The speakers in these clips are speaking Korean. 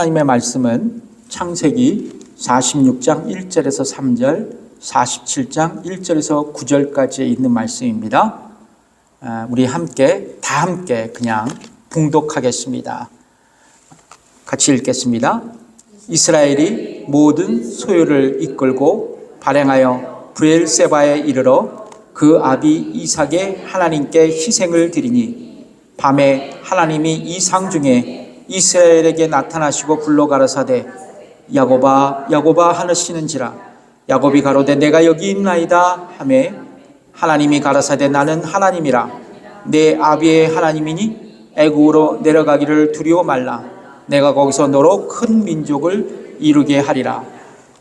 하나님의 말씀은 창세기 46장 1절에서 3절, 47장 1절에서 9절까지 있는 말씀입니다. 우리 다 함께 그냥 봉독하겠습니다. 같이 읽겠습니다. 이스라엘이 모든 소유를 이끌고 발행하여 브엘세바에 이르러 그 아비 이삭의 하나님께 희생을 드리니 밤에 하나님이 이 상 중에 이스라엘에게 나타나시고 불러 가라사대 야곱아 야곱아 하시는지라. 야곱이 가로되 내가 여기 있나이다 하매 하나님이 가라사대 나는 하나님이라. 내 아비의 하나님이니 애굽으로 내려가기를 두려워 말라. 내가 거기서 너로 큰 민족을 이루게 하리라.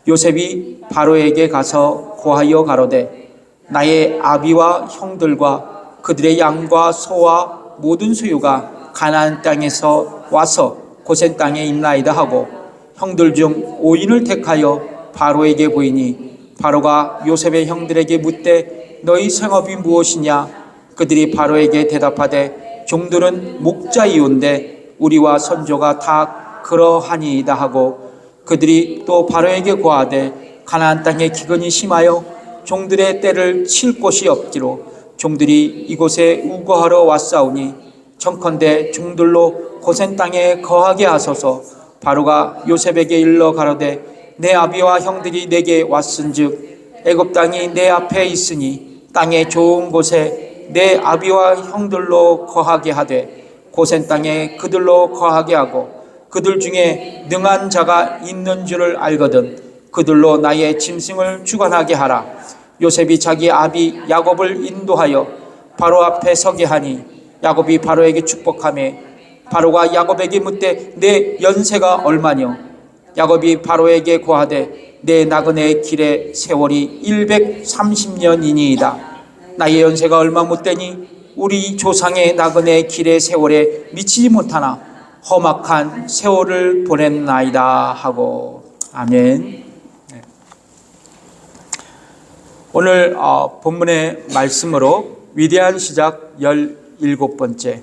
요셉이 바로에게 가서 고하여 가로되 나의 아비와 형들과 그들의 양과 소와 모든 소유가 가나안 땅에서 와서 고센 땅에 있나이다 하고 형들 중 5인을 택하여 바로에게 보이니 바로가 요셉의 형들에게 묻되 너희 생업이 무엇이냐. 그들이 바로에게 대답하되 종들은 목자이온데 우리와 선조가 다 그러하니이다 하고 그들이 또 바로에게 고하되 가나안 땅에 기근이 심하여 종들의 때를 칠 곳이 없기로 종들이 이곳에 우거하러 왔사오니 청컨대 종들로 고센 땅에 거하게 하소서. 바로가 요셉에게 일러 가로되 내 아비와 형들이 내게 왔은즉 애굽 땅이 내 앞에 있으니 땅의 좋은 곳에 내 아비와 형들로 거하게 하되 고센 땅에 그들로 거하게 하고 그들 중에 능한 자가 있는 줄을 알거든 그들로 나의 짐승을 주관하게 하라. 요셉이 자기 아비 야곱을 인도하여 바로 앞에 서게 하니 야곱이 바로에게 축복하며 바로가 야곱에게 묻되 내 연세가 얼마뇨. 야곱이 바로에게 고하되 내 나그네의 길의 세월이 130년이니이다. 나의 연세가 얼마 못되니 우리 조상의 나그네의 길의 세월에 미치지 못하나 험악한 세월을 보냈나이다 하고. 아멘. 오늘 본문의 말씀으로 위대한 시작 17번째,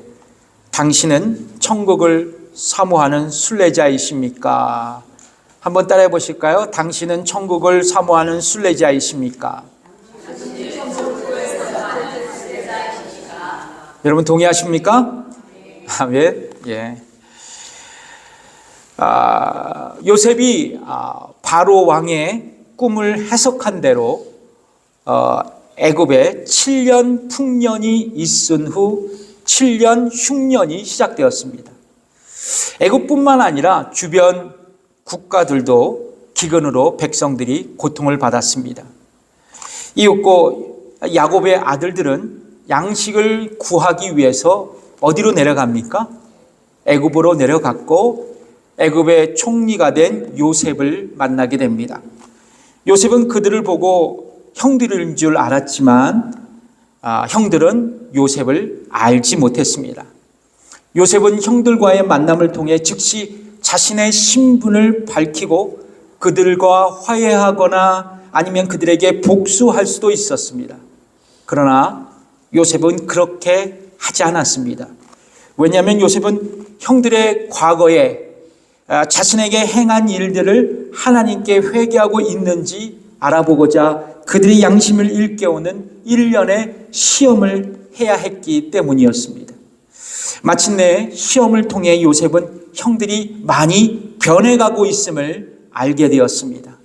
당신은 천국을 사모하는 순례자이십니까? 한번 따라해 보실까요? 당신은 천국을 사모하는 순례자이십니까? 여러분 동의하십니까? 아멘. 예. 요셉이 바로 왕의 꿈을 해석한 대로 애굽에 7년 풍년이 있은 후 7년 흉년이 시작되었습니다. 애굽뿐만 아니라 주변 국가들도 기근으로 백성들이 고통을 받았습니다. 이윽고 야곱의 아들들은 양식을 구하기 위해서 어디로 내려갑니까? 애굽으로 내려갔고 애굽의 총리가 된 요셉을 만나게 됩니다. 요셉은 그들을 보고 형들인 줄 알았지만 형들은 요셉을 알지 못했습니다. 요셉은 형들과의 만남을 통해 즉시 자신의 신분을 밝히고 그들과 화해하거나 아니면 그들에게 복수할 수도 있었습니다. 그러나 요셉은 그렇게 하지 않았습니다. 왜냐하면 요셉은 형들의 과거에 자신에게 행한 일들을 하나님께 회개하고 있는지 알아보고자 그들의 양심을 일깨우는 일련의 시험을 해야 했기 때문이었습니다. 마침내 시험을 통해 요셉은 형들이 많이 변해가고 있음을 알게 되었습니다.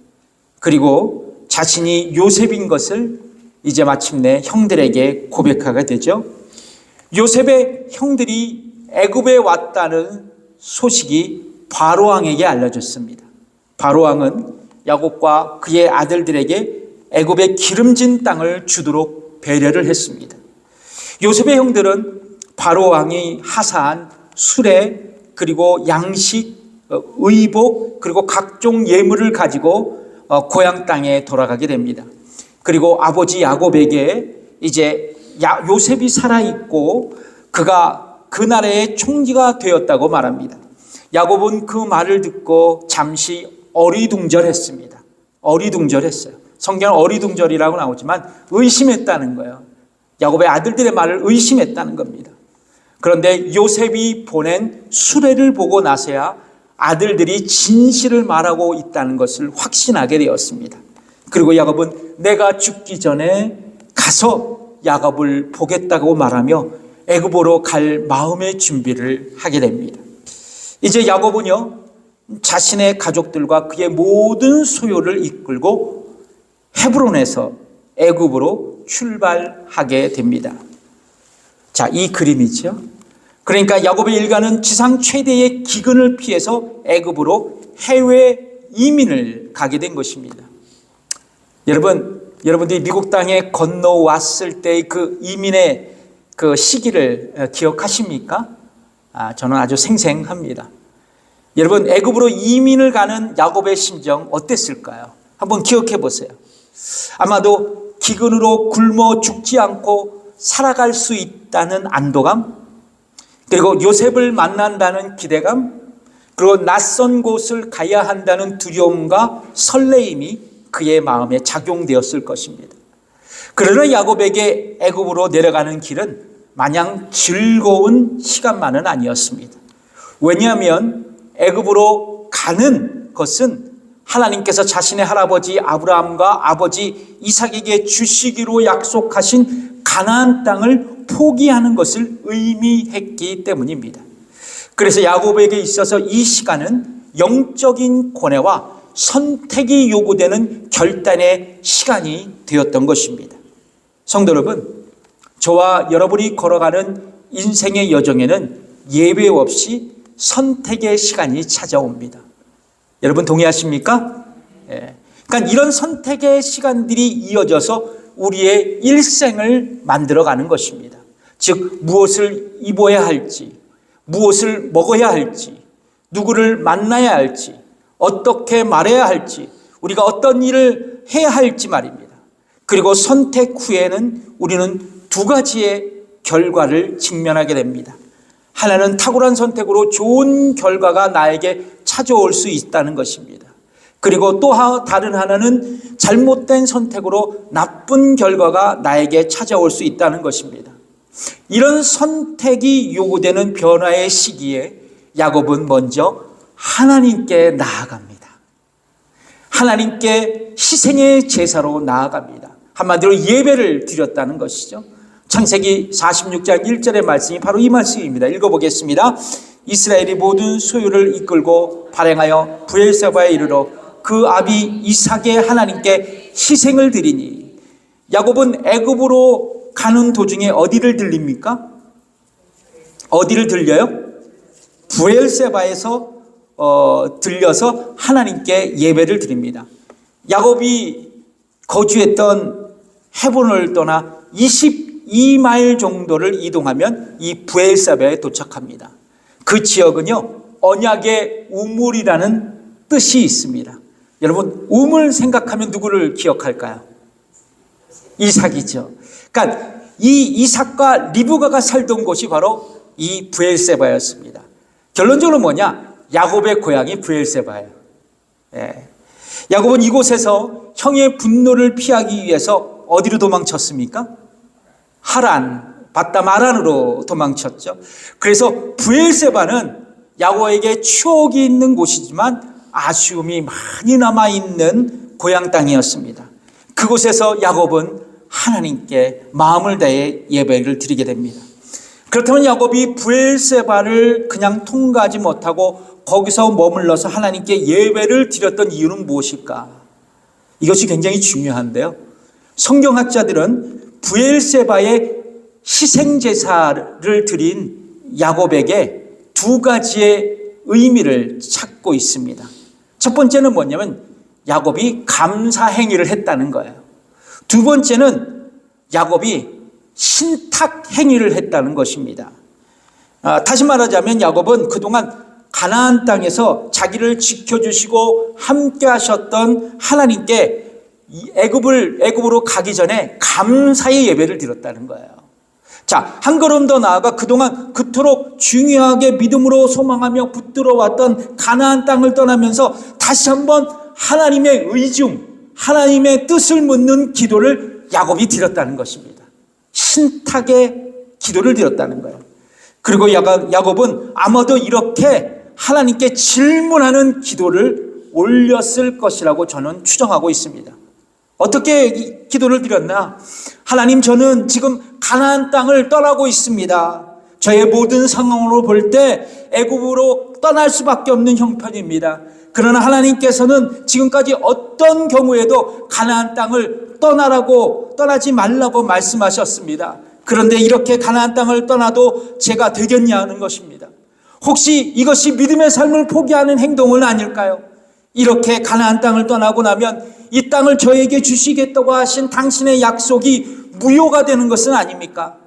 그리고 자신이 요셉인 것을 이제 마침내 형들에게 고백하게 되죠. 요셉의 형들이 애굽에 왔다는 소식이 바로 왕에게 알려졌습니다. 바로 왕은 야곱과 그의 아들들에게 애굽의 기름진 땅을 주도록 배려를 했습니다. 요셉의 형들은 바로 왕이 하사한 수레 그리고 양식, 의복 그리고 각종 예물을 가지고 고향 땅에 돌아가게 됩니다. 그리고 아버지 야곱에게 이제 요셉이 살아있고 그가 그 나라의 총리가 되었다고 말합니다. 야곱은 그 말을 듣고 잠시 어리둥절했습니다. 어리둥절했어요. 성경은 어리둥절이라고 나오지만 의심했다는 거예요. 야곱의 아들들의 말을 의심했다는 겁니다. 그런데 요셉이 보낸 수레를 보고 나서야 아들들이 진실을 말하고 있다는 것을 확신하게 되었습니다. 그리고 야곱은 내가 죽기 전에 가서 야곱을 보겠다고 말하며 애굽으로 갈 마음의 준비를 하게 됩니다. 이제 야곱은요, 자신의 가족들과 그의 모든 소유를 이끌고 헤브론에서 애굽으로 출발하게 됩니다. 자, 이 그림이죠. 그러니까 야곱의 일가는 지상 최대의 기근을 피해서 애굽으로 해외 이민을 가게 된 것입니다. 여러분들이 미국 땅에 건너왔을 때의 그 이민의 그 시기를 기억하십니까? 저는 아주 생생합니다. 여러분, 애굽으로 이민을 가는 야곱의 심정 어땠을까요? 한번 기억해 보세요. 아마도 기근으로 굶어 죽지 않고 살아갈 수 있다는 안도감, 그리고 요셉을 만난다는 기대감, 그리고 낯선 곳을 가야 한다는 두려움과 설레임이 그의 마음에 작용되었을 것입니다. 그러나 야곱에게 애굽으로 내려가는 길은 마냥 즐거운 시간만은 아니었습니다. 왜냐하면 애굽으로 가는 것은 하나님께서 자신의 할아버지 아브라함과 아버지 이삭에게 주시기로 약속하신 가나안 땅을 포기하는 것을 의미했기 때문입니다. 그래서 야곱에게 있어서 이 시간은 영적인 고뇌와 선택이 요구되는 결단의 시간이 되었던 것입니다. 성도 여러분, 저와 여러분이 걸어가는 인생의 여정에는 예외 없이 선택의 시간이 찾아옵니다. 여러분 동의하십니까? 그러니까 이런 선택의 시간들이 이어져서 우리의 일생을 만들어가는 것입니다. 즉, 무엇을 입어야 할지, 무엇을 먹어야 할지, 누구를 만나야 할지, 어떻게 말해야 할지, 우리가 어떤 일을 해야 할지 말입니다. 그리고 선택 후에는 우리는 두 가지의 결과를 직면하게 됩니다. 하나는 탁월한 선택으로 좋은 결과가 나에게 찾아올 수 있다는 것입니다. 그리고 또 다른 하나는 잘못된 선택으로 나쁜 결과가 나에게 찾아올 수 있다는 것입니다. 이런 선택이 요구되는 변화의 시기에 야곱은 먼저 하나님께 나아갑니다. 하나님께 희생의 제사로 나아갑니다. 한마디로 예배를 드렸다는 것이죠. 창세기 46장 1절의 말씀이 바로 이 말씀입니다. 읽어보겠습니다. 이스라엘이 모든 소유를 이끌고 발행하여 브엘세바에 이르러 그 아비 이삭의 하나님께 희생을 드리니. 야곱은 애굽으로 가는 도중에 어디를 들립니까? 어디를 들려요? 브엘세바에서 들려서 하나님께 예배를 드립니다. 야곱이 거주했던 헤브론을 떠나 22마일 정도를 이동하면 이 브엘세바에 도착합니다. 그 지역은요, 언약의 우물이라는 뜻이 있습니다. 여러분, 우물 생각하면 누구를 기억할까요? 이삭이죠. 그러니까 이 이삭과 리브가가 살던 곳이 바로 이 브엘세바였습니다. 결론적으로 뭐냐? 야곱의 고향이 브엘세바예요. 야곱은 이곳에서 형의 분노를 피하기 위해서 어디로 도망쳤습니까? 하란, 바다마란으로 도망쳤죠. 그래서 브엘세바는 야곱에게 추억이 있는 곳이지만 아쉬움이 많이 남아있는 고향 땅이었습니다. 그곳에서 야곱은 하나님께 마음을 다해 예배를 드리게 됩니다. 그렇다면 야곱이 브엘세바를 그냥 통과하지 못하고 거기서 머물러서 하나님께 예배를 드렸던 이유는 무엇일까? 이것이 굉장히 중요한데요. 성경학자들은 브엘세바의 희생제사를 드린 야곱에게 두 가지의 의미를 찾고 있습니다. 첫 번째는 뭐냐면 야곱이 감사 행위를 했다는 거예요. 두 번째는 야곱이 신탁 행위를 했다는 것입니다. 다시 말하자면 야곱은 그동안 가나안 땅에서 자기를 지켜주시고 함께 하셨던 하나님께 애굽으로 가기 전에 감사의 예배를 드렸다는 거예요. 자, 한 걸음 더 나아가 그동안 그토록 중요하게 믿음으로 소망하며 붙들어왔던 가나안 땅을 떠나면서 다시 한번 하나님의 의중, 하나님의 뜻을 묻는 기도를 야곱이 드렸다는 것입니다. 신탁의 기도를 드렸다는 거예요. 그리고 야곱은 아마도 이렇게 하나님께 질문하는 기도를 올렸을 것이라고 저는 추정하고 있습니다. 어떻게 기도를 드렸나? 하나님, 저는 지금 가나안 땅을 떠나고 있습니다. 저의 모든 상황으로 볼 때 애굽으로 떠날 수밖에 없는 형편입니다. 그러나 하나님께서는 지금까지 어떤 경우에도 가나안 땅을 떠나지 말라고 말씀하셨습니다. 그런데 이렇게 가나안 땅을 떠나도 제가 되겠냐는 것입니다. 혹시 이것이 믿음의 삶을 포기하는 행동은 아닐까요? 이렇게 가나안 땅을 떠나고 나면 이 땅을 저에게 주시겠다고 하신 당신의 약속이 무효가 되는 것은 아닙니까?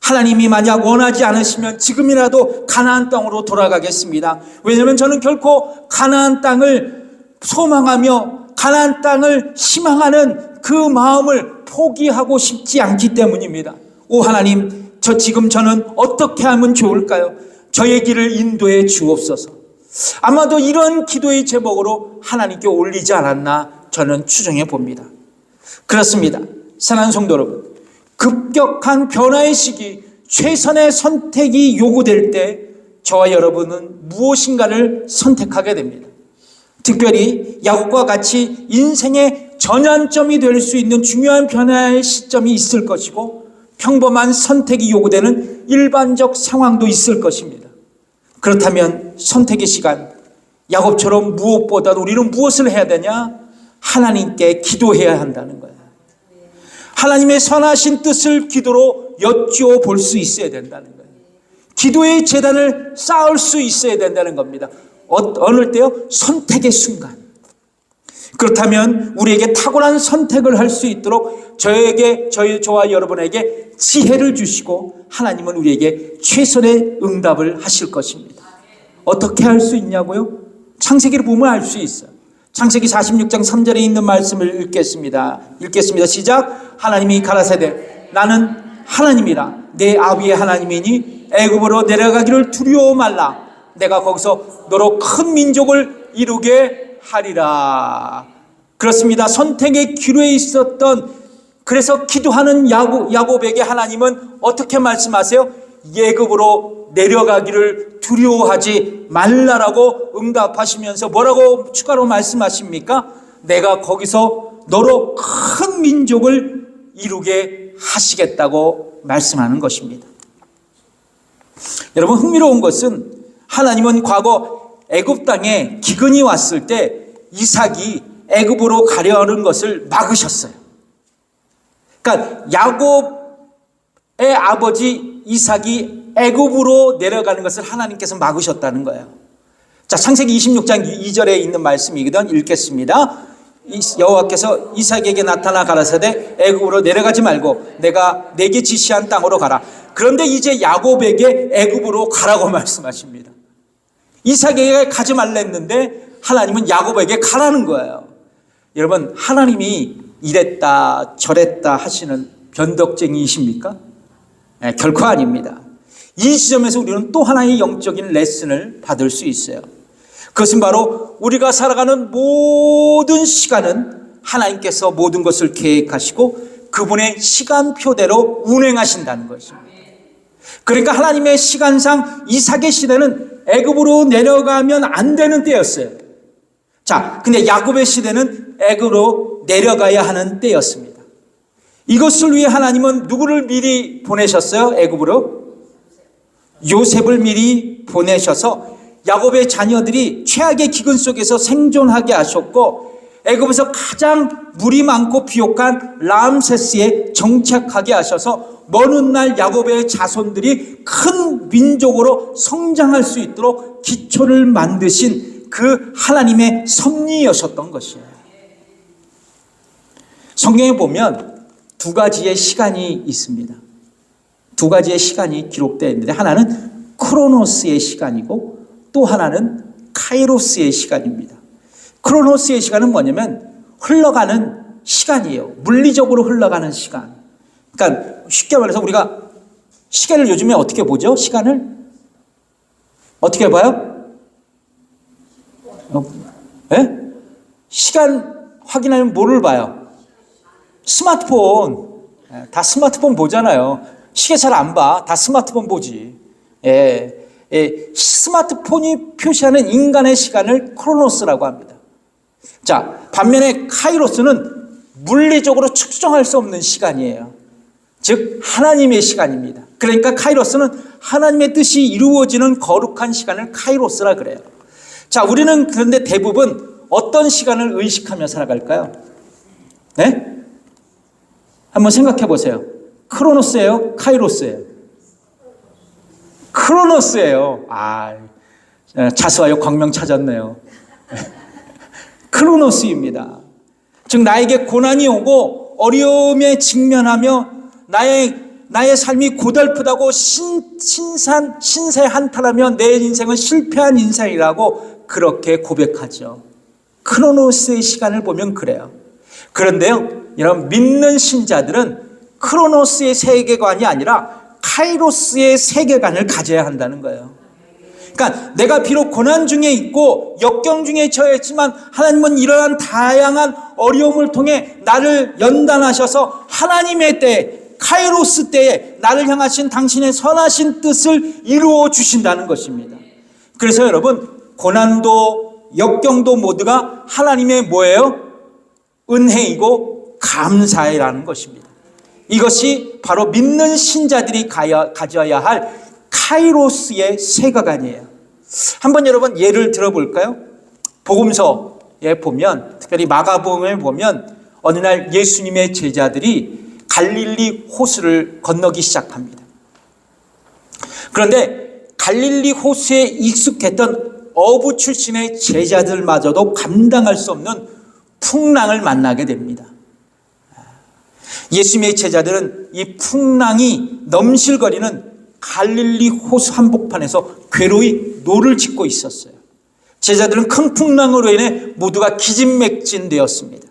하나님이 만약 원하지 않으시면 지금이라도 가나안 땅으로 돌아가겠습니다. 왜냐하면 저는 결코 가나안 땅을 소망하며 가나안 땅을 희망하는 그 마음을 포기하고 싶지 않기 때문입니다. 오 하나님, 저는 어떻게 하면 좋을까요? 저의 길을 인도해 주옵소서. 아마도 이런 기도의 제목으로 하나님께 올리지 않았나 저는 추정해 봅니다. 그렇습니다. 사랑하는 성도 여러분, 급격한 변화의 시기, 최선의 선택이 요구될 때 저와 여러분은 무엇인가를 선택하게 됩니다. 특별히 야곱과 같이 인생의 전환점이 될 수 있는 중요한 변화의 시점이 있을 것이고, 평범한 선택이 요구되는 일반적 상황도 있을 것입니다. 그렇다면 선택의 시간, 야곱처럼 무엇보다도 우리는 무엇을 해야 되냐? 하나님께 기도해야 한다는 거예요. 하나님의 선하신 뜻을 기도로 여쭈어 볼 수 있어야 된다는 거예요. 기도의 재단을 쌓을 수 있어야 된다는 겁니다. 어느 때요? 선택의 순간. 그렇다면 우리에게 탁월한 선택을 할 수 있도록 저와 여러분에게 지혜를 주시고 하나님은 우리에게 최선의 응답을 하실 것입니다. 어떻게 할 수 있냐고요? 창세기를 보면 알 수 있어요. 창세기 46장 3절에 있는 말씀을 읽겠습니다. 시작. 하나님이 가라사대 나는 하나님이라 내 아비의 하나님이니 애굽으로 내려가기를 두려워 말라. 내가 거기서 너로 큰 민족을 이루게 하리라. 그렇습니다. 선택의 기로에 있었던, 그래서 기도하는 야곱에게 하나님은 어떻게 말씀하세요? 애굽으로 내려가기를 두려워하지 말라라고 응답하시면서 뭐라고 추가로 말씀하십니까? 내가 거기서 너로 큰 민족을 이루게 하시겠다고 말씀하는 것입니다. 여러분, 흥미로운 것은 하나님은 과거 애굽 땅에 기근이 왔을 때 이삭이 애굽으로 가려는 것을 막으셨어요. 그러니까 야곱의 아버지 이삭이 애굽으로 내려가는 것을 하나님께서 막으셨다는 거예요. 자, 창세기 26장 2절에 있는 말씀이거든. 읽겠습니다. 여호와께서 이삭에게 나타나 가라사대 애굽으로 내려가지 말고 내가 내게 지시한 땅으로 가라. 그런데 이제 야곱에게 애굽으로 가라고 말씀하십니다. 이삭에게 가지 말라 했는데 하나님은 야곱에게 가라는 거예요. 여러분, 하나님이 이랬다 저랬다 하시는 변덕쟁이이십니까? 네, 결코 아닙니다. 이 지점에서 우리는 또 하나의 영적인 레슨을 받을 수 있어요. 그것은 바로 우리가 살아가는 모든 시간은 하나님께서 모든 것을 계획하시고 그분의 시간표대로 운행하신다는 것입니다. 그러니까 하나님의 시간상 이삭의 시대는 애굽으로 내려가면 안 되는 때였어요. 자, 근데 야곱의 시대는 애굽으로 내려가야 하는 때였습니다. 이것을 위해 하나님은 누구를 미리 보내셨어요? 애굽으로? 요셉을 미리 보내셔서 야곱의 자녀들이 최악의 기근 속에서 생존하게 하셨고, 애굽에서 가장 물이 많고 비옥한 람세스에 정착하게 하셔서 먼 훗날 야곱의 자손들이 큰 민족으로 성장할 수 있도록 기초를 만드신 그 하나님의 섭리이셨던 것이에요. 성경에 보면 두 가지의 시간이 있습니다. 두 가지의 시간이 기록되어 있는데, 하나는 크로노스의 시간이고 또 하나는 카이로스의 시간입니다. 크로노스의 시간은 뭐냐면 흘러가는 시간이에요. 물리적으로 흘러가는 시간. 그러니까 쉽게 말해서 우리가 시계를 요즘에 어떻게 보죠? 시간을 어떻게 봐요? 네? 시간 확인하면 뭐를 봐요? 스마트폰. 다 스마트폰 보잖아요. 시계 잘 안 봐. 다 스마트폰 보지. 예. 스마트폰이 표시하는 인간의 시간을 크로노스라고 합니다. 자, 반면에 카이로스는 물리적으로 측정할 수 없는 시간이에요. 즉 하나님의 시간입니다. 그러니까 카이로스는 하나님의 뜻이 이루어지는 거룩한 시간을 카이로스라 그래요. 자, 우리는 그런데 대부분 어떤 시간을 의식하며 살아갈까요? 네? 한번 생각해 보세요. 크로노스예요? 카이로스예요? 크로노스예요. 자수하여 광명 찾았네요. 크로노스입니다. 즉 나에게 고난이 오고 어려움에 직면하며 나의 삶이 고달프다고 신세한탄하며 내 인생은 실패한 인생이라고 그렇게 고백하죠. 크로노스의 시간을 보면 그래요. 그런데요, 여러분, 믿는 신자들은 크로노스의 세계관이 아니라 카이로스의 세계관을 가져야 한다는 거예요. 그러니까 내가 비록 고난 중에 있고 역경 중에 처해 있지만 하나님은 이러한 다양한 어려움을 통해 나를 연단하셔서 하나님의 때, 카이로스 때에 나를 향하신 당신의 선하신 뜻을 이루어 주신다는 것입니다. 그래서 여러분, 고난도 역경도 모두가 하나님의 뭐예요? 은혜이고 감사이라는 것입니다. 이것이 바로 믿는 신자들이 가져야 할 카이로스의 세계관이에요. 한번 여러분 예를 들어볼까요? 복음서에 보면, 특별히 마가복음에 보면 어느 날 예수님의 제자들이 갈릴리 호수를 건너기 시작합니다. 그런데 갈릴리 호수에 익숙했던 어부 출신의 제자들마저도 감당할 수 없는 풍랑을 만나게 됩니다. 예수님의 제자들은 이 풍랑이 넘실거리는 갈릴리 호수 한복판에서 괴로이 노를 짓고 있었어요. 제자들은 큰 풍랑으로 인해 모두가 기진맥진되었습니다.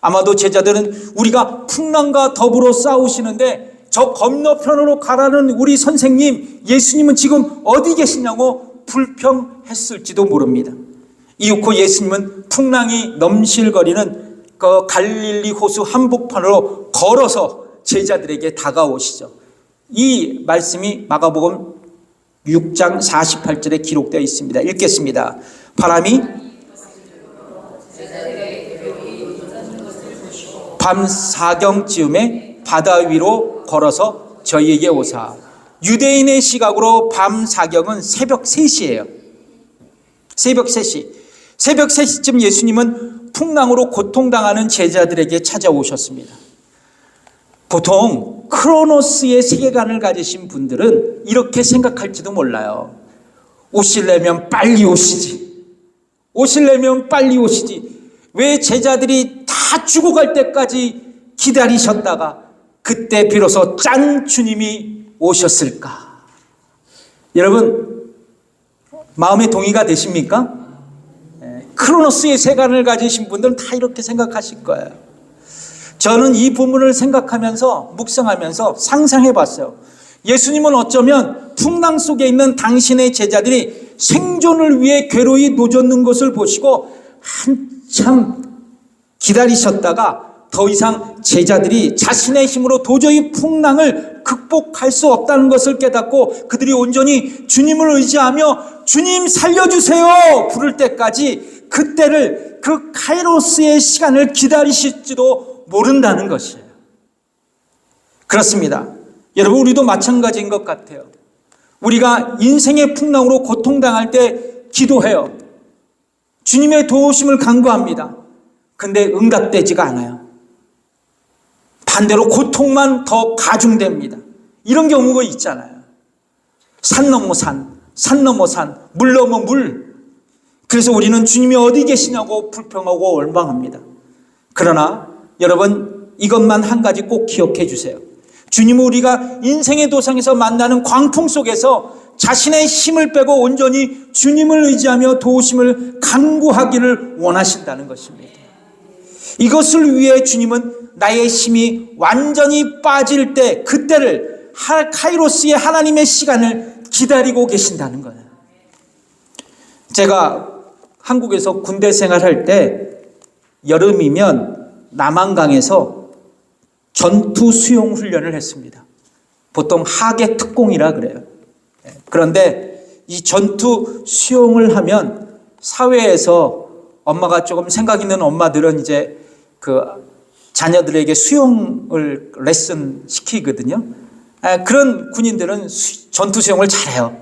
아마도 제자들은 우리가 풍랑과 더불어 싸우시는데 저 건너편으로 가라는 우리 선생님 예수님은 지금 어디 계시냐고 불평했을지도 모릅니다. 이윽고 예수님은 풍랑이 넘실거리는 그 갈릴리 호수 한복판으로 걸어서 제자들에게 다가오시죠. 이 말씀이 마가복음 6장 48절에 기록되어 있습니다. 읽겠습니다. 바람이 밤 4경쯤에 바다 위로 걸어서 저희에게 오사. 유대인의 시각으로 밤 4경은 새벽 3시예요. 새벽 3시. 새벽 3시쯤 예수님은 풍랑으로 고통당하는 제자들에게 찾아오셨습니다. 보통 크로노스의 세계관을 가지신 분들은 이렇게 생각할지도 몰라요. 오시려면 빨리 오시지. 오시려면 빨리 오시지. 왜 제자들이 다 죽어갈 때까지 기다리셨다가 그때 비로소 짠 주님이 오셨을까? 여러분, 마음에 동의가 되십니까? 크로노스의 세계관을 가지신 분들은 다 이렇게 생각하실 거예요. 저는 이 부분을 생각하면서 묵상하면서 상상해 봤어요. 예수님은 어쩌면 풍랑 속에 있는 당신의 제자들이 생존을 위해 괴로이 노젓는 것을 보시고 한참 기다리셨다가 더 이상 제자들이 자신의 힘으로 도저히 풍랑을 극복할 수 없다는 것을 깨닫고 그들이 온전히 주님을 의지하며 주님 살려주세요 부를 때까지 그때를 그 카이로스의 시간을 기다리실지도 모른다는 것이에요. 그렇습니다. 여러분, 우리도 마찬가지인 것 같아요. 우리가 인생의 풍랑으로 고통당할 때 기도해요. 주님의 도우심을 간구합니다. 근데 응답되지가 않아요. 반대로 고통만 더 가중됩니다. 이런 경우가 있잖아요. 산 넘어 산, 산 넘어 산, 물 넘어 물. 그래서 우리는 주님이 어디 계시냐고 불평하고 원망합니다. 그러나 여러분, 이것만 한 가지 꼭 기억해 주세요. 주님은 우리가 인생의 도상에서 만나는 광풍 속에서 자신의 힘을 빼고 온전히 주님을 의지하며 도우심을 간구하기를 원하신다는 것입니다. 이것을 위해 주님은 나의 힘이 완전히 빠질 때 그때를 카이로스의 하나님의 시간을 기다리고 계신다는 거예요. 제가 한국에서 군대 생활할 때 여름이면 남한강에서 전투 수용 훈련을 했습니다. 보통 하계 특공이라 그래요. 그런데 이 전투 수용을 하면 사회에서 엄마가 조금 생각 있는 엄마들은 이제 그 자녀들에게 수용을 레슨 시키거든요. 그런 군인들은 전투 수용을 잘해요.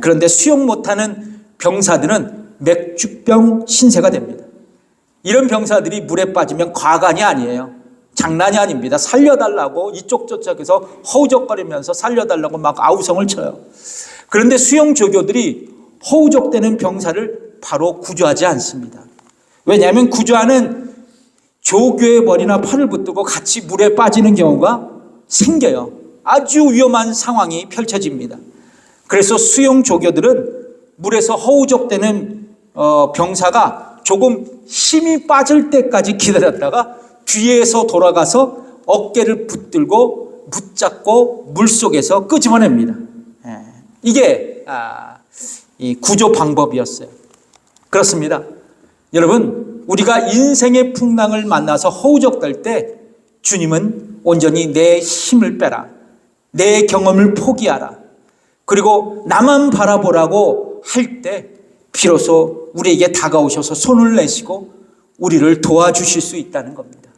그런데 수용 못하는 병사들은 맥주병 신세가 됩니다. 이런 병사들이 물에 빠지면 과간이 아니에요. 장난이 아닙니다. 살려달라고 이쪽 저쪽에서 허우적거리면서 살려달라고 막 아우성을 쳐요. 그런데 수용 조교들이 허우적대는 병사를 바로 구조하지 않습니다. 왜냐하면 구조하는 조교의 머리나 팔을 붙들고 같이 물에 빠지는 경우가 생겨요. 아주 위험한 상황이 펼쳐집니다. 그래서 수용 조교들은 물에서 허우적대는 병사가 조금 힘이 빠질 때까지 기다렸다가 뒤에서 돌아가서 어깨를 붙들고 붙잡고 물속에서 끄집어냅니다. 이게 이 구조 방법이었어요. 그렇습니다. 여러분, 우리가 인생의 풍랑을 만나서 허우적댈 때 주님은 온전히 내 힘을 빼라, 내 경험을 포기하라, 그리고 나만 바라보라고 할 때 비로소 우리에게 다가오셔서 손을 내시고 우리를 도와주실 수 있다는 겁니다.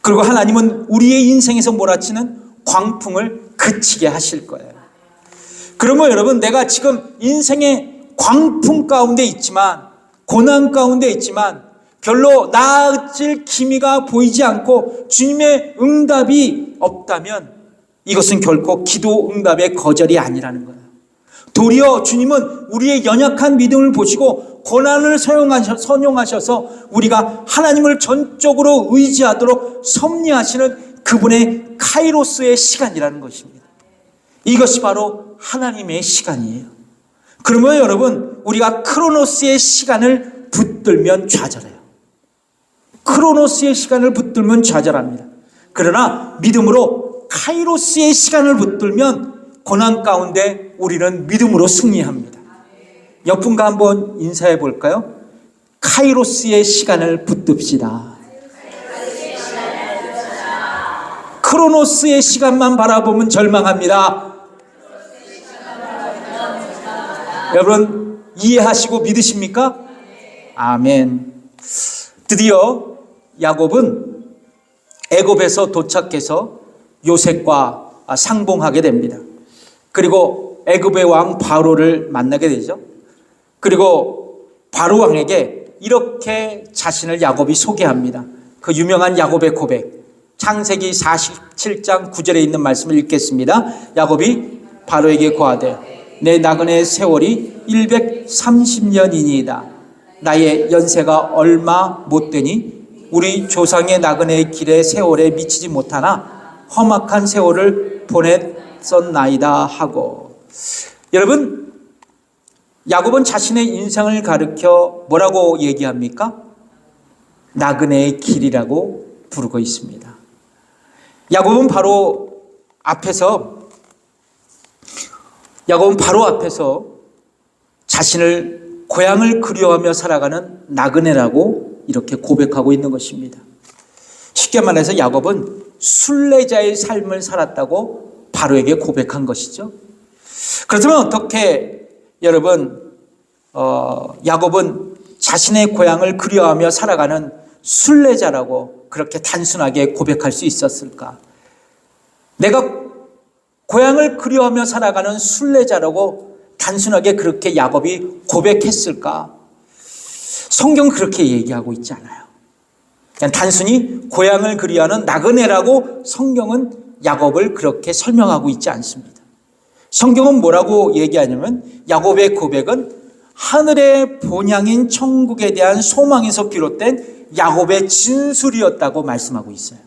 그리고 하나님은 우리의 인생에서 몰아치는 광풍을 그치게 하실 거예요. 그러면 여러분, 내가 지금 인생의 광풍 가운데 있지만, 고난 가운데 있지만 별로 나아질 기미가 보이지 않고 주님의 응답이 없다면 이것은 결코 기도 응답의 거절이 아니라는 거예요. 도리어 주님은 우리의 연약한 믿음을 보시고 고난을 선용하셔서 우리가 하나님을 전적으로 의지하도록 섭리하시는 그분의 카이로스의 시간이라는 것입니다. 이것이 바로 하나님의 시간이에요. 그러면 여러분, 우리가 크로노스의 시간을 붙들면 좌절해요. 크로노스의 시간을 붙들면 좌절합니다. 그러나 믿음으로 카이로스의 시간을 붙들면 고난 가운데 우리는 믿음으로 승리합니다. 옆분과 한번 인사해 볼까요? 카이로스의 시간을 붙듭시다. 크로노스의 시간만 바라보면 절망합니다. 여러분, 이해하시고 믿으십니까? 아멘. 드디어 야곱은 애굽에서 도착해서 요셉과 상봉하게 됩니다. 그리고 애굽의 왕 바로를 만나게 되죠. 그리고 바로 왕에게 이렇게 자신을 야곱이 소개합니다. 그 유명한 야곱의 고백, 창세기 47장 9절에 있는 말씀을 읽겠습니다. 야곱이 바로에게 고하되 내 나그네 세월이 130년이니이다. 나의 연세가 얼마 못되니 우리 조상의 나그네의 길의 세월에 미치지 못하나 험악한 세월을 보냈었나이다 하고. 여러분, 야곱은 자신의 인생을 가리켜 뭐라고 얘기합니까? 나그네의 길이라고 부르고 있습니다. 야곱은 바로 앞에서 자신을 고향을 그리워하며 살아가는 나그네라고 이렇게 고백하고 있는 것입니다. 쉽게 말해서 야곱은 순례자의 삶을 살았다고 바로에게 고백한 것이죠. 그렇다면 어떻게 여러분, 야곱은 자신의 고향을 그리워하며 살아가는 순례자라고 그렇게 단순하게 고백할 수 있었을까? 내가 고향을 그리워하며 살아가는 순례자라고 단순하게 그렇게 야곱이 고백했을까? 성경은 그렇게 얘기하고 있지 않아요. 그냥 단순히 고향을 그리워하는 나그네라고 성경은 야곱을 그렇게 설명하고 있지 않습니다. 성경은 뭐라고 얘기하냐면 야곱의 고백은 하늘의 본향인 천국에 대한 소망에서 비롯된 야곱의 진술이었다고 말씀하고 있어요.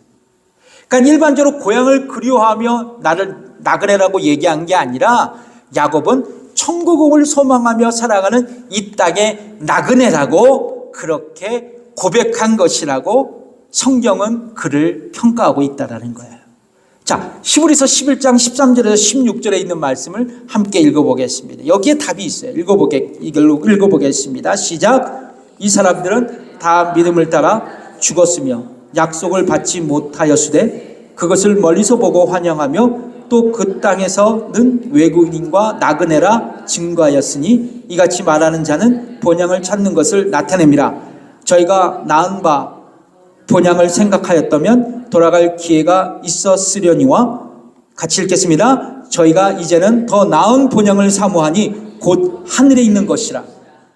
그러니까 일반적으로 고향을 그리워하며 나를 나그네라고 얘기한 게 아니라 야곱은 천국을 소망하며 살아가는 이 땅의 나그네라고 그렇게 고백한 것이라고 성경은 그를 평가하고 있다는 거예요. 자, 히브리서 11장 13절에서 16절에 있는 말씀을 함께 읽어보겠습니다. 여기에 답이 있어요. 읽어보겠습니다. 시작. 이 사람들은 다 믿음을 따라 죽었으며 약속을 받지 못하였으되 그것을 멀리서 보고 환영하며 또 그 땅에서는 외국인과 나그네라 증거하였으니 이같이 말하는 자는 본향을 찾는 것을 나타냅니다. 저희가 낳은 바 본향을 생각하였다면 돌아갈 기회가 있었으려니와 같이 읽겠습니다. 저희가 이제는 더 나은 본향을 사모하니 곧 하늘에 있는 것이라.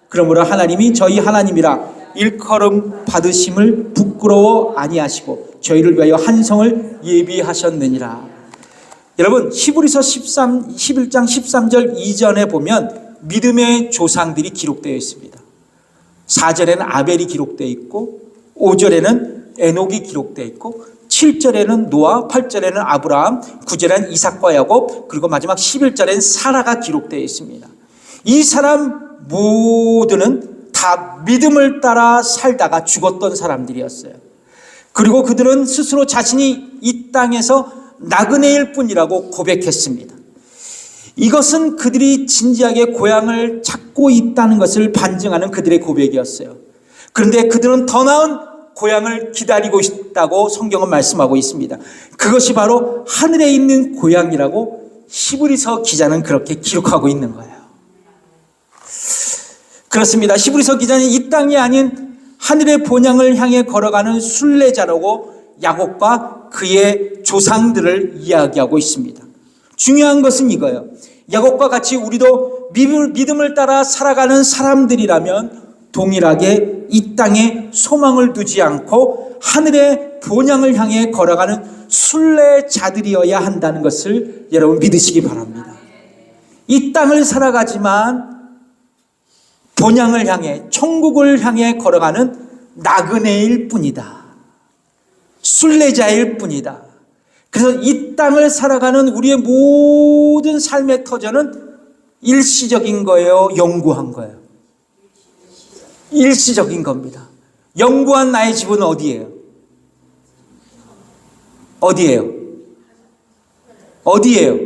그러므로 하나님이 저희 하나님이라 일컬음 받으심을 부끄러워 아니하시고 저희를 위하여 한 성을 예비하셨느니라. 여러분, 히브리서 11장 13절 이전에 보면 믿음의 조상들이 기록되어 있습니다. 4절에는 아벨이 기록되어 있고 5절에는 에녹이 기록되어 있고 7절에는 노아, 8절에는 아브라함, 9절에는 이삭과 야곱, 그리고 마지막 11절에는 사라가 기록되어 있습니다. 이 사람 모두는 다 믿음을 따라 살다가 죽었던 사람들이었어요. 그리고 그들은 스스로 자신이 이 땅에서 나그네일 뿐이라고 고백했습니다. 이것은 그들이 진지하게 고향을 찾고 있다는 것을 반증하는 그들의 고백이었어요. 그런데 그들은 더 나은 고향을 기다리고 있다고 성경은 말씀하고 있습니다. 그것이 바로 하늘에 있는 고향이라고 히브리서 기자는 그렇게 기록하고 있는 거예요. 그렇습니다. 히브리서 기자는 이 땅이 아닌 하늘의 본향을 향해 걸어가는 순례자라고 야곱과 그의 조상들을 이야기하고 있습니다. 중요한 것은 이거예요. 야곱과 같이 우리도 믿음을 따라 살아가는 사람들이라면 동일하게 이 땅에 소망을 두지 않고 하늘의 본향을 향해 걸어가는 순례자들이어야 한다는 것을 여러분 믿으시기 바랍니다. 이 땅을 살아가지만 본향을 향해, 천국을 향해 걸어가는 나그네일 뿐이다. 순례자일 뿐이다. 그래서 이 땅을 살아가는 우리의 모든 삶의 터전은 일시적인 거예요, 영구한 거예요? 일시적인 겁니다. 영구한 나의 집은 어디예요? 어디예요? 어디예요?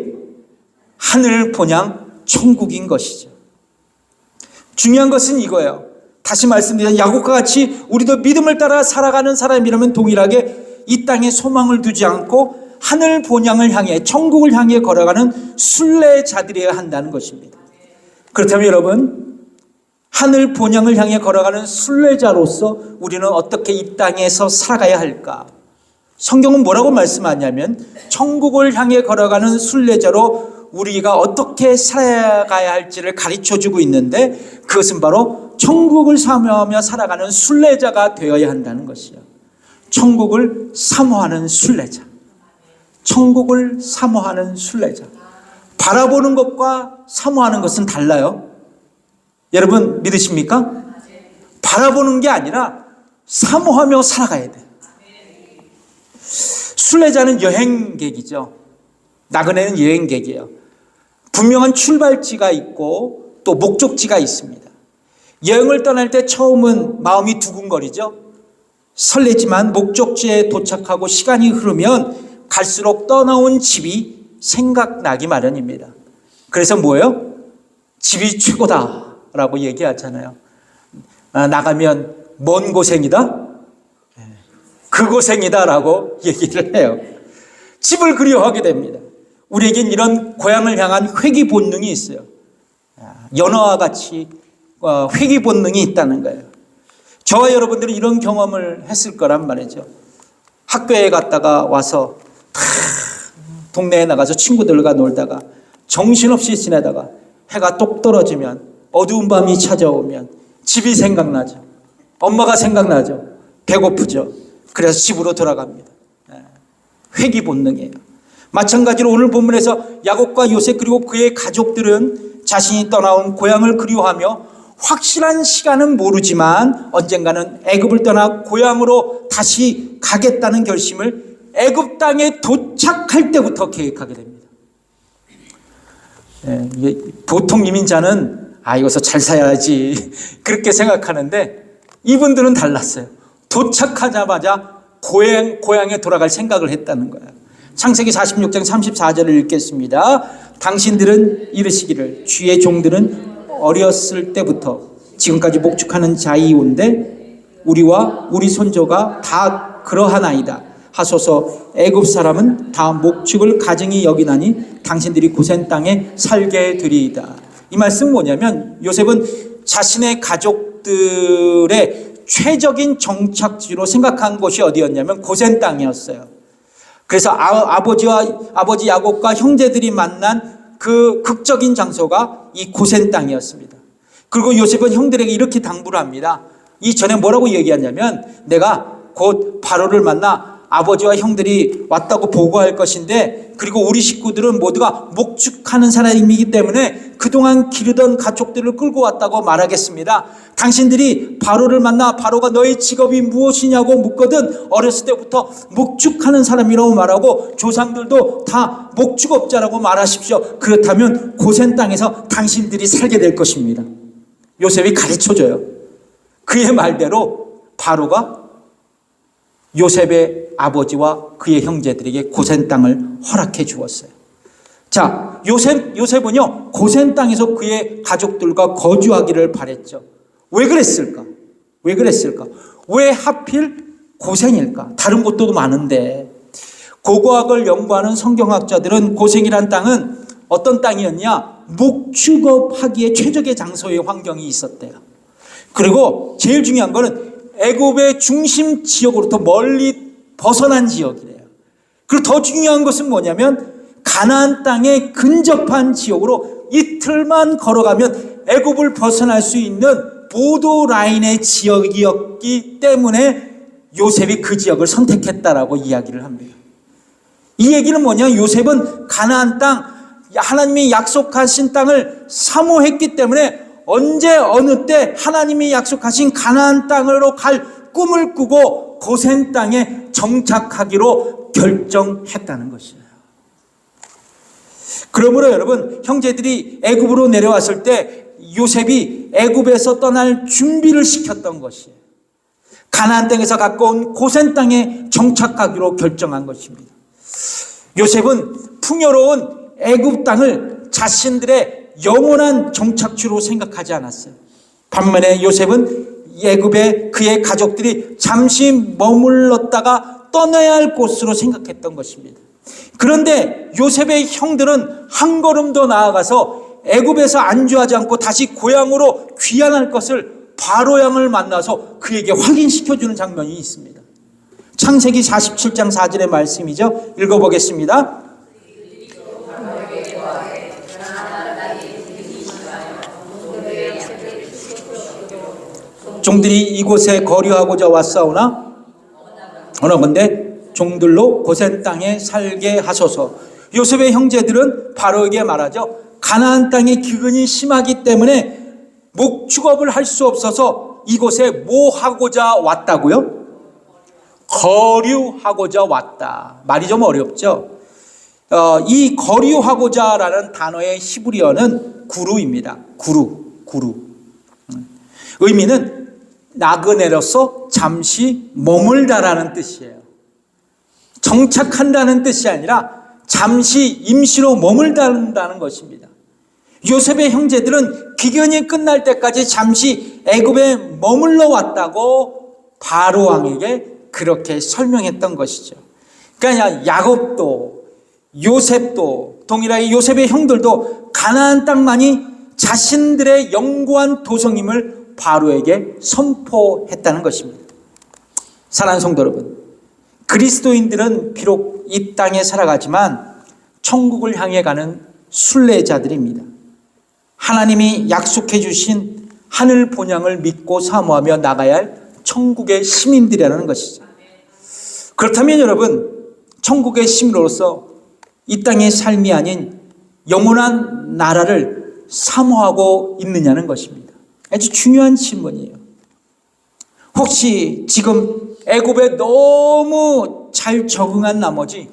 하늘 본향 천국인 것이죠. 중요한 것은 이거예요. 다시 말씀드리면 야곱과 같이 우리도 믿음을 따라 살아가는 사람이라면 동일하게 이 땅에 소망을 두지 않고 하늘 본향을 향해, 천국을 향해 걸어가는 순례자들이어야 한다는 것입니다. 그렇다면 여러분, 하늘 본향을 향해 걸어가는 순례자로서 우리는 어떻게 이 땅에서 살아가야 할까? 성경은 뭐라고 말씀하냐면 천국을 향해 걸어가는 순례자로 우리가 어떻게 살아가야 할지를 가르쳐주고 있는데 그것은 바로 천국을 사모하며 살아가는 순례자가 되어야 한다는 것이요. 천국을 사모하는 순례자. 천국을 사모하는 순례자. 바라보는 것과 사모하는 것은 달라요. 여러분 믿으십니까? 바라보는 게 아니라 사모하며 살아가야 돼요. 순례자는 여행객이죠. 나그네는 여행객이에요. 분명한 출발지가 있고 또 목적지가 있습니다. 여행을 떠날 때 처음은 마음이 두근거리죠. 설레지만 목적지에 도착하고 시간이 흐르면 갈수록 떠나온 집이 생각나기 마련입니다. 그래서 뭐예요? 집이 최고다라고 얘기하잖아요. 나가면 먼 고생이다? 그 고생이다라고 얘기를 해요. 집을 그리워하게 됩니다. 우리에겐 이런 고향을 향한 회귀 본능이 있어요. 연어와 같이 회귀 본능이 있다는 거예요. 저와 여러분들은 이런 경험을 했을 거란 말이죠. 학교에 갔다가 와서 동네에 나가서 친구들과 놀다가 정신없이 지내다가 해가 똑 떨어지면 어두운 밤이 찾아오면 집이 생각나죠. 엄마가 생각나죠. 배고프죠. 그래서 집으로 돌아갑니다. 회귀 본능이에요. 마찬가지로 오늘 본문에서 야곱과 요셉 그리고 그의 가족들은 자신이 떠나온 고향을 그리워하며 확실한 시간은 모르지만 언젠가는 애굽을 떠나 고향으로 다시 가겠다는 결심을 애굽 땅에 도착할 때부터 계획하게 됩니다. 보통 이민자는 여기서 잘 살아야지 그렇게 생각하는데 이분들은 달랐어요. 도착하자마자 고향에 돌아갈 생각을 했다는 거예요. 창세기 46장 34절을 읽겠습니다. 당신들은 이르시기를 주의 종들은 어렸을 때부터 지금까지 목축하는 자이온데 우리와 우리 손조가 다 그러하나이다. 하소서. 애굽 사람은 다 목축을 가증히 여기나니 당신들이 고센 땅에 살게 되리이다. 이 말씀은 뭐냐면 요셉은 자신의 가족들의 최적인 정착지로 생각한 곳이 어디였냐면 고센 땅이었어요. 그래서 아버지 야곱과 형제들이 만난 그 극적인 장소가 이 고센 땅이었습니다. 그리고 요셉은 형들에게 이렇게 당부를 합니다. 이전에 뭐라고 얘기하냐면 내가 곧 바로를 만나 아버지와 형들이 왔다고 보고할 것인데, 그리고 우리 식구들은 모두가 목축하는 사람이기 때문에 그동안 기르던 가족들을 끌고 왔다고 말하겠습니다. 당신들이 바로를 만나 바로가 너의 직업이 무엇이냐고 묻거든 어렸을 때부터 목축하는 사람이라고 말하고 조상들도 다 목축업자라고 말하십시오. 그렇다면 고센 땅에서 당신들이 살게 될 것입니다. 요셉이 가르쳐줘요. 그의 말대로 바로가 요셉의 아버지와 그의 형제들에게 고센 땅을 허락해 주었어요. 자, 요셉은요 고센 땅에서 그의 가족들과 거주하기를 바랬죠. 왜 그랬을까? 왜 하필 고센일까? 다른 곳도 많은데. 고고학을 연구하는 성경학자들은 고센이란 땅은 어떤 땅이었냐? 목축업하기에 최적의 장소의 환경이 있었대요. 그리고 제일 중요한 거는 애굽의 중심 지역으로부터 멀리 벗어난 지역이래요. 그리고 더 중요한 것은 뭐냐면 가나안 땅에 근접한 지역으로 이틀만 걸어가면 애굽을 벗어날 수 있는 보도 라인의 지역이었기 때문에 요셉이 그 지역을 선택했다라고 이야기를 합니다. 이 얘기는 뭐냐? 요셉은 가나안 땅, 하나님이 약속하신 땅을 사모했기 때문에 언제 어느 때 하나님이 약속하신 가나안 땅으로 갈 꿈을 꾸고 고센 땅에 정착하기로 결정했다는 것이에요. 그러므로 여러분, 형제들이 애굽으로 내려왔을 때 요셉이 애굽에서 떠날 준비를 시켰던 것이에요. 가나안 땅에서 가까운 고센 땅에 정착하기로 결정한 것입니다. 요셉은 풍요로운 애굽 땅을 자신들의 영원한 정착지로 생각하지 않았어요. 반면에 요셉은 애굽에 그의 가족들이 잠시 머물렀다가 떠나야 할 곳으로 생각했던 것입니다. 그런데 요셉의 형들은 한 걸음 더 나아가서 애굽에서 안주하지 않고 다시 고향으로 귀환할 것을 바로 양을 만나서 그에게 확인시켜주는 장면이 있습니다. 창세기 47장 4절의 말씀이죠. 읽어보겠습니다. 종들이 이곳에 거류하고자 왔사오나 원하건대 종들로 고센 땅에 살게 하소서. 요셉의 형제들은 바로에게 말하죠. 가나안 땅의 기근이 심하기 때문에 목축업을 할 수 없어서 이곳에 뭐 하고자 왔다고요? 거류하고자 왔다. 말이 좀 어렵죠. 이 거류하고자라는 단어의 히브리어는 구루입니다. 구루. 의미는 나그네로서 잠시 머물다라는 뜻이에요. 정착한다는 뜻이 아니라 잠시 임시로 머물다는 것입니다. 요셉의 형제들은 기근이 끝날 때까지 잠시 애굽에 머물러 왔다고 바로 왕에게 그렇게 설명했던 것이죠. 그러니까 야곱도 요셉도 동일하게 요셉의 형들도 가나안 땅만이 자신들의 영구한 도성임을 바로에게 선포했다는 것입니다. 사랑하는 성도 여러분, 그리스도인들은 비록 이 땅에 살아가지만 천국을 향해 가는 순례자들입니다. 하나님이 약속해 주신 하늘 본향을 믿고 사모하며 나가야 할 천국의 시민들이라는 것이죠. 그렇다면 여러분, 천국의 시민으로서 이 땅의 삶이 아닌 영원한 나라를 사모하고 있느냐는 것입니다. 아주 중요한 질문이에요. 혹시 지금 애굽에 너무 잘 적응한 나머지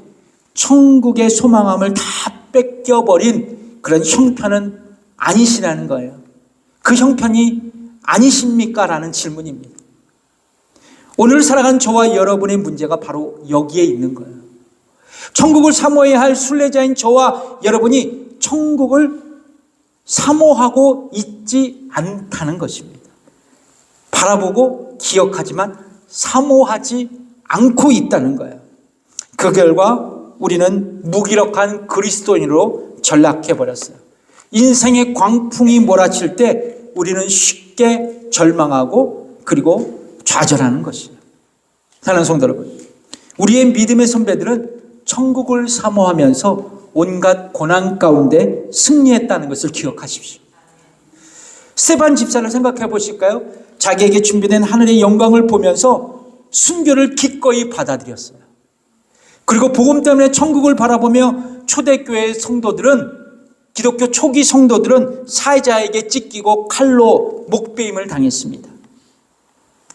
천국의 소망함을 다 뺏겨버린 그런 형편은 아니시라는 거예요. 그 형편이 아니십니까? 라는 질문입니다. 오늘 살아간 저와 여러분의 문제가 바로 여기에 있는 거예요. 천국을 사모해야 할 순례자인 저와 여러분이 천국을 사모하고 있지 않다는 것입니다. 바라보고 기억하지만 사모하지 않고 있다는 거예요. 그 결과 우리는 무기력한 그리스도인으로 전락해버렸어요. 인생의 광풍이 몰아칠 때 우리는 쉽게 절망하고 그리고 좌절하는 것이에요. 사랑하는 성도 여러분, 우리의 믿음의 선배들은 천국을 사모하면서 온갖 고난 가운데 승리했다는 것을 기억하십시오. 스데반 집사를 생각해 보실까요? 자기에게 준비된 하늘의 영광을 보면서 순교를 기꺼이 받아들였어요. 그리고 복음 때문에 천국을 바라보며 초대교회 성도들은, 기독교 초기 성도들은 사회자에게 찢기고 칼로 목베임을 당했습니다.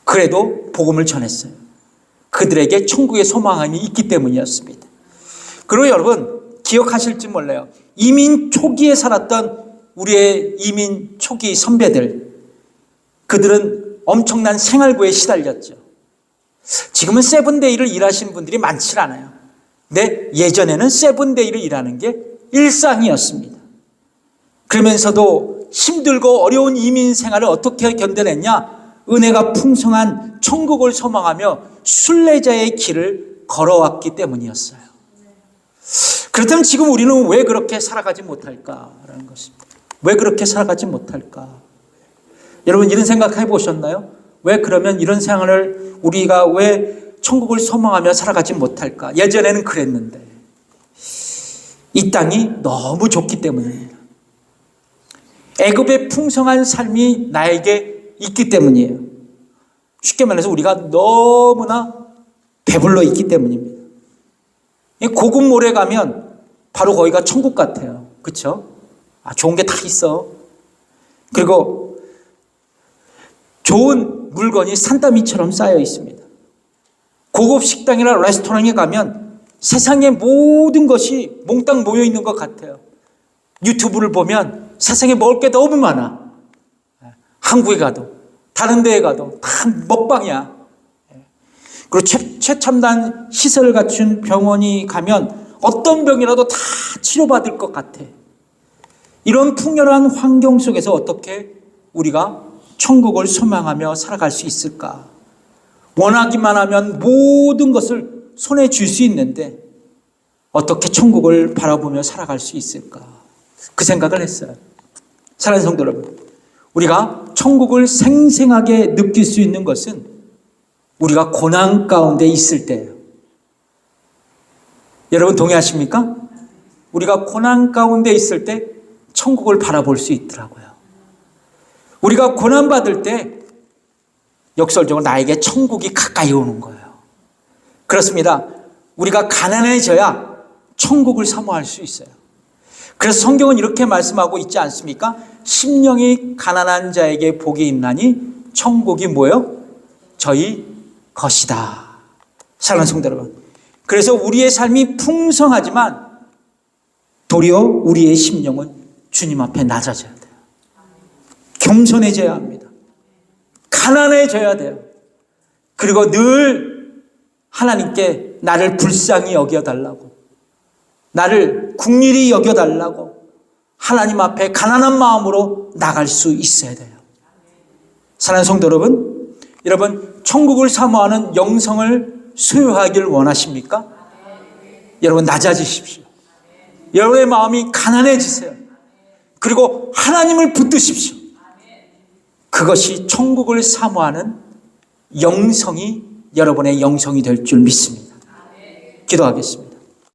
그래도 복음을 전했어요. 그들에게 천국의 소망이 있기 때문이었습니다. 그리고 여러분 기억하실지 몰라요. 이민 초기에 살았던 우리의 이민 초기 선배들, 그들은 엄청난 생활고에 시달렸죠. 지금은 세븐데이를 일하시는 분들이 많지 않아요. 근데 예전에는 세븐데이를 일하는 게 일상이었습니다. 그러면서도 힘들고 어려운 이민 생활을 어떻게 견뎌냈냐? 은혜가 풍성한 천국을 소망하며 순례자의 길을 걸어왔기 때문이었어요. 그렇다면 지금 우리는 왜 그렇게 살아가지 못할까라는 것입니다. 왜 그렇게 살아가지 못할까? 여러분 이런 생각 해보셨나요? 왜 그러면 이런 생활을 우리가 왜 천국을 소망하며 살아가지 못할까? 예전에는 그랬는데 이 땅이 너무 좋기 때문입니다. 애굽의 풍성한 삶이 나에게 있기 때문이에요. 쉽게 말해서 우리가 너무나 배불러 있기 때문입니다. 고급 몰에 가면 바로 거기가 천국 같아요. 그렇죠? 좋은 게 다 있어. 그리고 좋은 물건이 산더미처럼 쌓여 있습니다. 고급 식당이나 레스토랑에 가면 세상의 모든 것이 몽땅 모여 있는 것 같아요. 유튜브를 보면 세상에 먹을 게 너무 많아. 한국에 가도 다른 데에 가도 다 먹방이야. 그리고 최첨단 시설을 갖춘 병원이 가면 어떤 병이라도 다 치료받을 것 같아. 이런 풍요로운 환경 속에서 어떻게 우리가 천국을 소망하며 살아갈 수 있을까? 원하기만 하면 모든 것을 손에 쥘 수 있는데 어떻게 천국을 바라보며 살아갈 수 있을까? 그 생각을 했어요. 사랑하는 성도 여러분, 우리가 천국을 생생하게 느낄 수 있는 것은 우리가 고난 가운데 있을 때예요. 여러분 동의하십니까? 우리가 고난 가운데 있을 때 천국을 바라볼 수 있더라고요. 우리가 고난받을 때 역설적으로 나에게 천국이 가까이 오는 거예요. 그렇습니다. 우리가 가난해져야 천국을 사모할 수 있어요. 그래서 성경은 이렇게 말씀하고 있지 않습니까? 심령이 가난한 자에게 복이 있나니 천국이 뭐예요? 저희 것이다. 사랑하는 성도 여러분, 그래서 우리의 삶이 풍성하지만 도리어 우리의 심령은 주님 앞에 낮아져야 돼요. 겸손해져야 합니다. 가난해져야 돼요. 그리고 늘 하나님께 나를 불쌍히 여겨달라고, 나를 긍휼히 여겨달라고 하나님 앞에 가난한 마음으로 나갈 수 있어야 돼요. 사랑하는 성도 여러분, 여러분 천국을 사모하는 영성을 소유하기를 원하십니까? 여러분 낮아지십시오. 여러분의 마음이 가난해지세요. 그리고 하나님을 붙드십시오. 그것이 천국을 사모하는 영성이 여러분의 영성이 될 줄 믿습니다. 기도하겠습니다.